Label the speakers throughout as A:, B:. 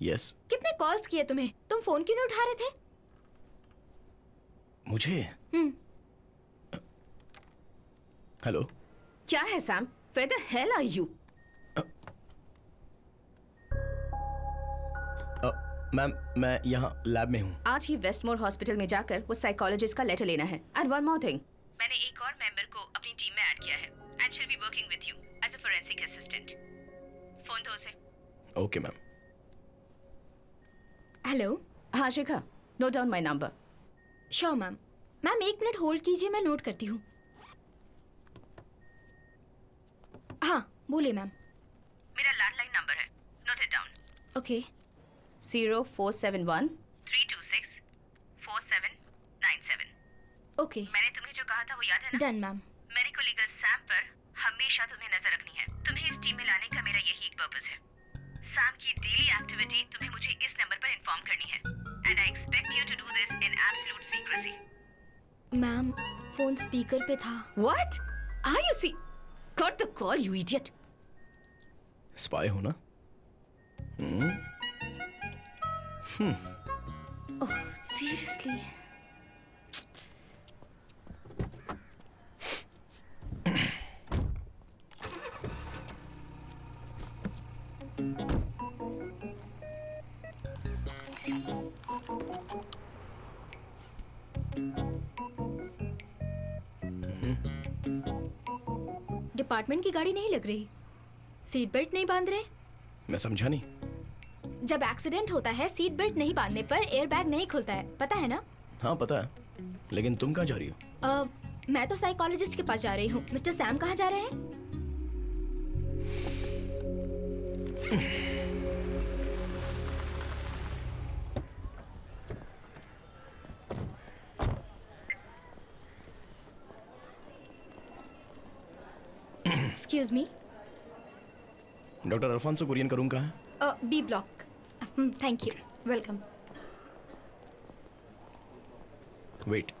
A: Yes.
B: कितने calls किए तुम्हें? तुम फोन क्यों नहीं उठा रहे थे?
A: मुझे? हेलो।
C: क्या है Sam? Where the hell are you?
A: Ma'am मैं यहाँ लैब में हूँ।
C: आज ही वेस्टमोर हॉस्पिटल में जाकर वो साइकोलॉजिस्ट का लेटर लेना है। एंड वन मोर थिंग, मैंने एक और मेंबर को अपनी टीम में ऐड किया है and she will be working with you as a forensic assistant. Phone दो उसे।
A: Okay ma'am.
B: हेलो।
C: हाँ Shikha, note down my number.
B: Sure ma'am. Ma'am 1 minute hold कीजिए, मैं नोट करती हूँ। हाँ बोलिए मैम।
C: मेरा लैंडलाइन नंबर है, note it down.
B: Okay.
C: 0471 326 4797।
B: Okay
C: मैंने तुम्हें जो कहा था वो याद है ना?
B: Done ma'am.
C: मेडिको लीगल सैम पर हमेशा तुम्हें नजर रखनी है। तुम्हें इस टीम में लाने का मेरा यही एक पर्पस है। सैम की डेली एक्टिविटी तुम्हें मुझे इस नंबर पर इन्फॉर्म करनी है and I expect you to do this in absolute secrecy.
B: Ma'am phone speaker पे था।
C: What are you see? Cut the call you idiot.
A: Spy हो ना?
C: Oh seriously?
B: डिपार्टमेंट की गाड़ी नहीं लग रही, सीट बेल्ट नहीं बांध रहे।
A: मैं समझा नहीं।
B: जब एक्सीडेंट होता है सीट बेल्ट नहीं बांधने पर एयर बैग नहीं खुलता है, पता है ना?
A: हाँ पता है, लेकिन तुम कहाँ जा रही हो?
B: मैं तो साइकोलॉजिस्ट के पास जा रही हूँ। मिस्टर सैम कहाँ जा रहे हैं? Excuse me.
A: Doctor Alphonso Kurian का रूम कहाँ है?
B: B block. Thank you. Welcome.
A: Wait.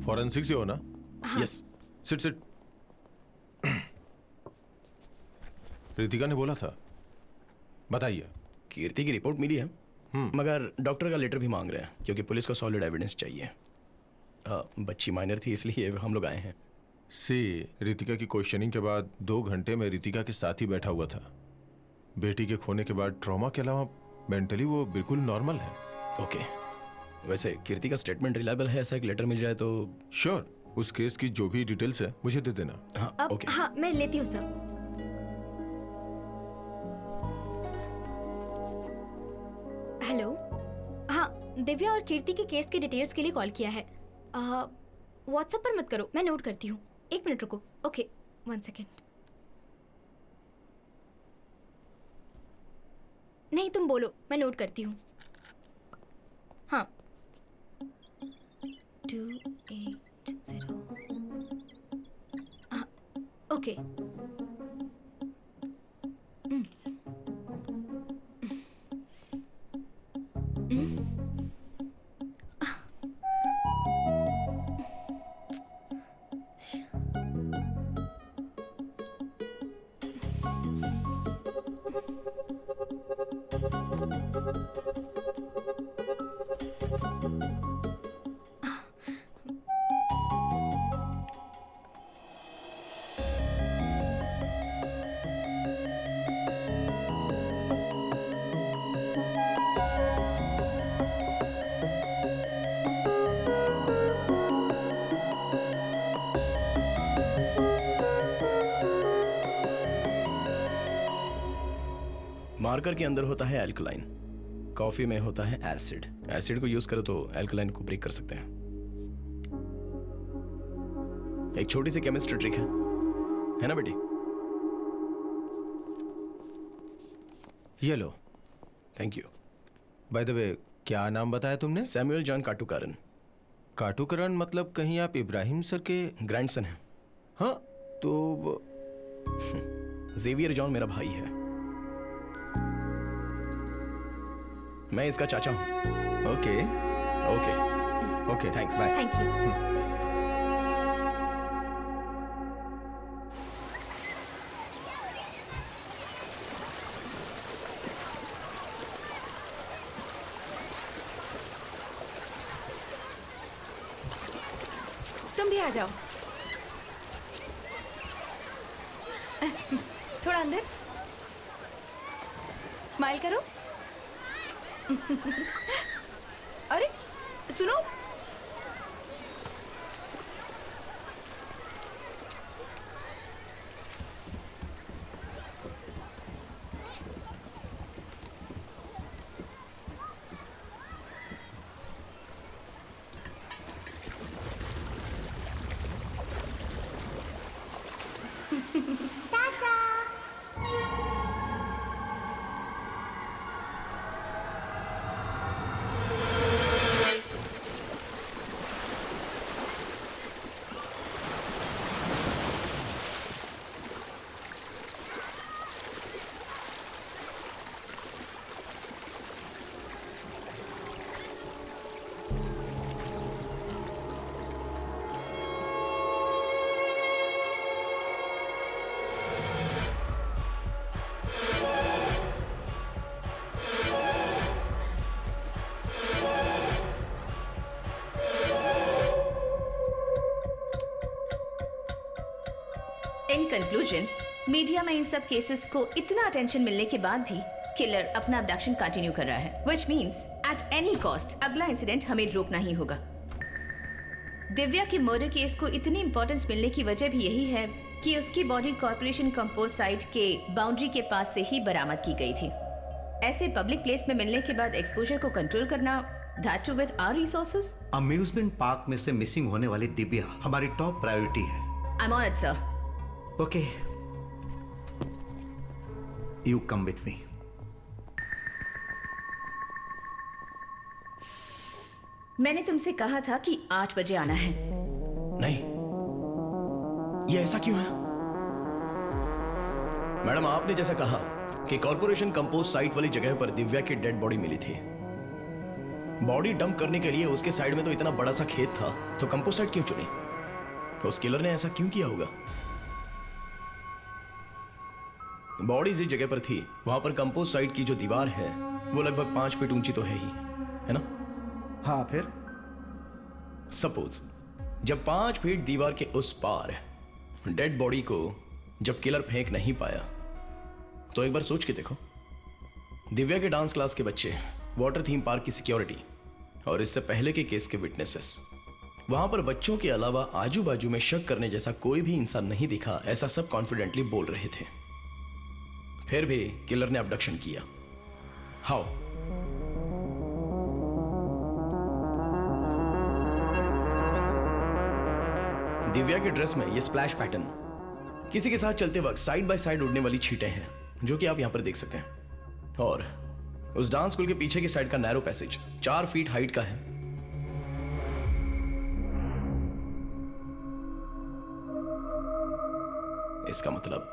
D: Forensic से हो ना?
A: यस।
D: Sit sit. रितिका ने बोला था, बताइए।
A: कीर्ति की रिपोर्ट मिली है, मगर डॉक्टर का लेटर भी मांग रहे हैं क्योंकि पुलिस को सॉलिड एविडेंस चाहिए। बच्ची माइनर थी इसलिए हम लोग आए हैं।
D: रितिका की क्वेश्चनिंग के बाद 2 घंटे में रितिका के साथ ही बैठा हुआ था। बेटी के खोने के बाद ट्रॉमा के अलावा मेंटली वो बिल्कुल नॉर्मल है।
A: ओके। वैसे कीर्ति का स्टेटमेंट रिलायबल है, ऐसा एक लेटर मिल जाए तो?
D: श्योर। उस केस की जो भी डिटेल्स है मुझे दे देना।
A: हाँ ओके।
B: हाँ मैं लेती हूँ सर। हेलो। हाँ दिव्या और कीर्ति के केस की डिटेल्स के लिए कॉल किया है। व्हाट्सएप पर मत करो, मैं नोट करती हूँ। 1 मिनट रुको। Okay 1 second. नहीं तुम बोलो, मैं नोट करती हूँ। हाँ 280। हाँ ओके।
A: मार्कर के अंदर होता है एल्कलाइन, कॉफी में होता है एसिड। एसिड को यूज करो तो एल्कलाइन को ब्रेक कर सकते हैं। एक छोटी सी केमिस्ट्री ट्रिक है ना बेटी?
D: ये लो।
A: Thank you.
D: By the way, क्या नाम बताया तुमने?
A: Samuel John काटुकारन।
D: काटुकरण मतलब कहीं आप इब्राहिम सर के
A: ग्रैंडसन है।
D: हाँ तो
A: जेवियर जॉन मेरा भाई है। मैं इसका चाचा हूँ।
D: Okay
A: okay
D: okay,
A: thanks.
D: Bye.
B: Thank you.
C: तुम भी आ जाओ। थोड़ा अंदर, स्माइल करो। अरे सुनो, इन कंक्लूजन, मीडिया में इन सब केसेस को इतना अटेंशन मिलने के बाद भी किलर अपना अबडक्शन कंटिन्यू कर रहा है, which means at any cost अगला इंसिडेंट हमें रोकना ही होगा। दिव्या के मर्डर केस को इतनी इंपॉर्टेंस मिलने की वजह भी यही है कि उसकी बॉडी कॉर्पोरेशन कंपोज साइट के बाउंड्री के पास से ही बरामद की गई थी। ऐसे पब्लिक प्लेस में मिलने के बाद एक्सपोजर को कंट्रोल करना, that too with our resources.
E: Amusement park में से मिसिंग होने वाली दिव्या हमारी टॉप प्रायोरिटी है।
C: I am on it sir.
E: Okay, you come with me.
C: मैंने तुमसे कहा था कि 8 बजे आना है।
A: नहीं, ये ऐसा क्यों है? मैडम, आपने जैसा कहा कि कॉर्पोरेशन कंपोज साइट वाली जगह पर दिव्या की डेड बॉडी मिली थी। बॉडी डंप करने के लिए उसके साइड में तो इतना बड़ा सा खेत था, तो कंपोज साइट क्यों चुनी? उस किलर ने ऐसा क्यों किया होगा? बॉडी जिस जगह पर थी वहां पर कंपोज साइट की जो दीवार है वो लगभग 5 फीट ऊंची तो है ही, है ना?
E: हाँ, फिर
A: सपोज जब 5 फीट दीवार के उस पार डेड बॉडी को जब किलर फेंक नहीं पाया, तो एक बार सोच के देखो, दिव्या के डांस क्लास के बच्चे, वाटर थीम पार्क की सिक्योरिटी और इससे पहले के केस के विटनेसेस, वहां पर बच्चों के अलावा आजू बाजू में शक करने जैसा कोई भी इंसान नहीं दिखा, ऐसा सब कॉन्फिडेंटली बोल रहे थे। फिर भी किलर ने अबडक्शन किया। हाउ? दिव्या के ड्रेस में ये स्प्लैश पैटर्न, किसी के साथ चलते वक्त साइड बाय साइड उड़ने वाली छींटें हैं, जो कि आप यहां पर देख सकते हैं। और उस डांस स्कूल के पीछे की साइड का नैरो पैसेज 4 फीट हाइट का है। इसका मतलब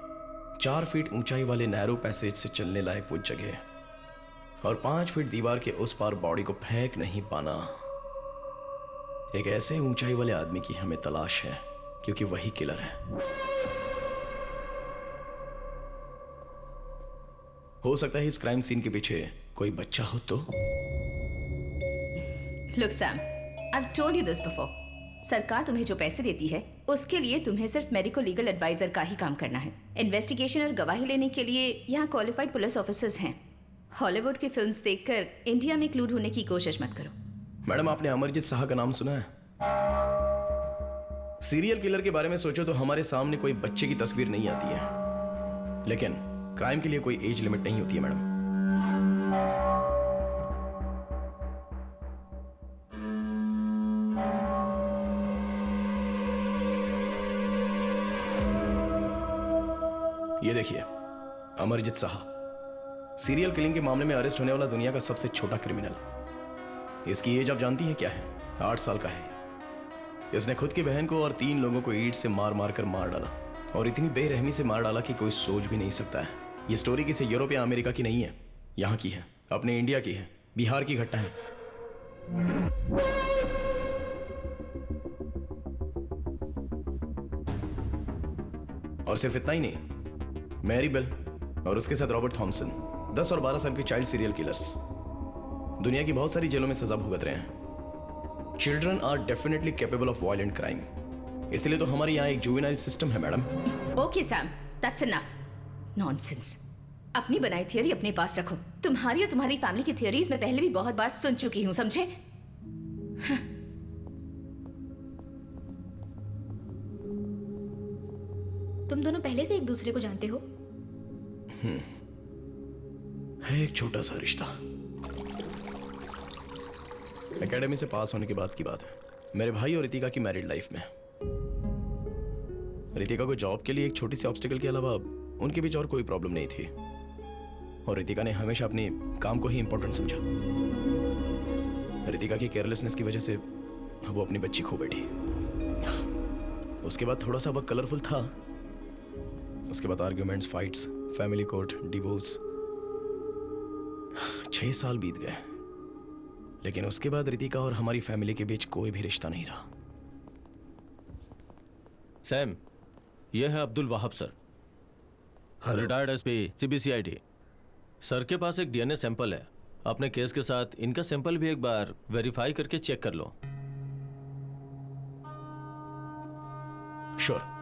A: 4 फीट ऊंचाई वाले नैरो पैसेज से चलने लायक वो जगह और 5 फीट दीवार के उस पार बॉडी को फेंक नहीं पाना, एक ऐसे ऊंचाई वाले आदमी की हमें तलाश है, क्योंकि वही किलर है। हो सकता है इस क्राइम सीन के पीछे कोई बच्चा हो तो।
C: Look Sam, I have told you this before. सरकार तुम्हें जो पैसे देती है उसके लिए तुम्हें सिर्फ मेडिको लीगल एडवाइजर का ही काम करना है। इन्वेस्टिगेशन और गवाही लेने के लिए यहाँ क्वालिफाइड पुलिस ऑफिसर्स हैं। हॉलीवुड की फिल्म्स देखकर इंडिया में इंक्लूड होने की कोशिश मत करो।
A: मैडम, आपने अमरजीत शाह का नाम सुना है? सीरियल किलर के बारे में सोचो तो हमारे सामने कोई बच्चे की तस्वीर नहीं आती है, लेकिन क्राइम के लिए कोई एज लिमिट नहीं होती है मैडम। ये देखिए, अमरजीत शाह, सीरियल किलिंग के मामले में अरेस्ट होने वाला दुनिया का सबसे छोटा क्रिमिनल। इसकी एज आप जानती हैं क्या है? 8 साल का है। इसने खुद की बहन को और 3 लोगों को ईंट से मार मार कर मार डाला, और इतनी बेरहमी से मार डाला कि कोई सोच भी नहीं सकता है। ये स्टोरी किसी यूरोप या अमेरिका की नहीं है, यहाँ की है, अपने इंडिया की है। बिहार की घटना है। और सिर्फ इतना ही नहीं, मैरी बेल और उसके साथ रॉबर्ट थॉमसन 10 और 12 साल के चाइल्ड सीरियल किलर्स दुनिया की बहुत सारी जेलों में सजा भुगत रहे हैं। Children are definitely capable of violent crime, इसलिए तो हमारे यहाँ एक जुवेनाइल सिस्टम है madam.
C: Okay Sam, that's enough. Nonsense. अपनी बनाई थियरी अपने पास रखो। तुम्हारी और तुम्हारी फैमिली की थियरीज मैं पहले भी बहुत बार सुन चुकी हूँ, समझे?
B: तुम दोनों पहले से एक दूसरे को जानते हो?
A: है एक छोटा सा रिश्ता। एकेडमी से पास होने के बाद की बात है। मेरे भाई और रितिका की मैरिड लाइफ में रितिका को जॉब के लिए एक छोटी सी ऑब्स्टिकल के अलावा उनके बीच और कोई प्रॉब्लम नहीं थी, और रितिका ने हमेशा अपने काम को ही इंपॉर्टेंट समझा। रितिका की केयरलेसनेस की वजह से वो अपनी बच्ची खो बैठी। उसके बाद थोड़ा सा वक्त कलरफुल था। उसके बाद arguments, fights, family court, divorce. 6 साल बीत गए, लेकिन उसके बाद रितिका और हमारी फैमिली के बीच कोई भी रिश्ता नहीं रहा।
F: सैम, यह है Abdul Wahab sir, retired SP CBCID. Sir के पास एक डीएनए सैंपल है। अपने केस के साथ इनका सैंपल भी एक बार वेरीफाई करके चेक कर लो।
A: श्योर।